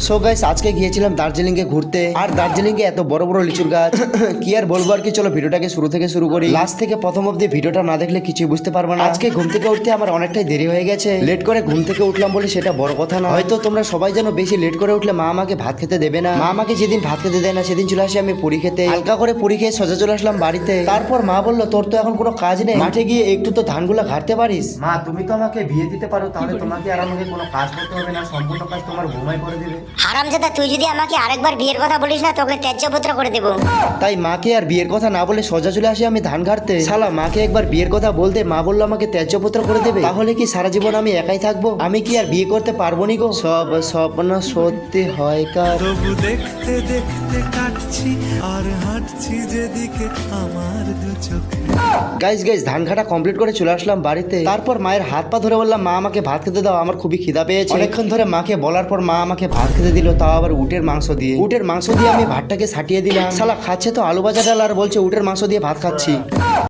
So guys আজকে গিয়েছিলাম দার্জিলিং এ ঘুরতে। আর দার্জিলিং এ এত বড় বড় লিচুর গাছ কি আর বলবো। আর কি চলো ভিডিওটাকে শুরু থেকে শুরু করি। লাস্ট থেকে প্রথম অবধি ভিডিওটা না দেখলে কিছুই বুঝতে পারবে না। আজকে ঘুম থেকে উঠতে আমার অনেকটাই দেরি হয়ে গেছে। লেট করে ঘুম থেকে উঠলাম বলে সেটা বড় কথা না। হয়তো তোমরা সবাই জানো বেশি লেট করে উঠলে মা আমাকে ভাত খেতে দেবে না। মা আমাকে যেদিন ভাত খেতে দেয় না সেদিন চলে আসি আমি পুরি খেতে। হালকা করে পুরি খেয়ে সোজা চলে আসলাম বাড়িতে। তারপর মা বললো তোর তো এখন কোনো কাজ নেই, মাঠে গিয়ে একটু তো ধানগুলো ঘাটতে পারিস। মা তুমি তো আমাকে বিয়ে দিতে পারো, তাহলে তোমাকে আর আমাকে কোনো কাজ করতে হবে না, সম্পূর্ণ কাজ তোমার বৌমাই করে দেবে। হারামজাদা, তুই যদি আমাকে আরেকবার বিয়ের কথা বলিস না তোকে ত্যায্যপুত্র করে দেবো। তাই মাকে আর বিয়ের কথা না বলে সোজা চলে আসি আমি ধান ঘাটতে। শালা মাকে একবার বিয়ের কথা বলতে মা বললো আমাকে ত্যায্যপুত্র করে দেবে। তাহলে কি সারা জীবন আমি একাই থাকবো? আমি কি আর বিয়ে করতে পারবো নি গো? সব স্বপ্ন সত্যি হয় কার। তবু দেখতে দেখতে কাটছি আর হাঁটছি যেদিকে আমার দু চোখে। গাইজ ধান ঘাটা কমপ্লিট করে চলে আসলাম বাড়িতে। তারপর মায়ের হাত পা ধরে বললাম মা আমাকে ভাত খেতে দাও, আমার খুবই খিদা পেয়েছে। অনেকক্ষণ ধরে মাকে বলার পর মা আমাকে ভাত খেতে দিল, তাও আবার উটের মাংস দিয়ে। উটের মাংস দিয়ে আমি ভাতটাকে সাটিয়ে দিলাম। শালা খাচ্ছে তো আলু ভাজা ডাল আর বলছে উটের মাংস দিয়ে ভাত খাচ্ছি।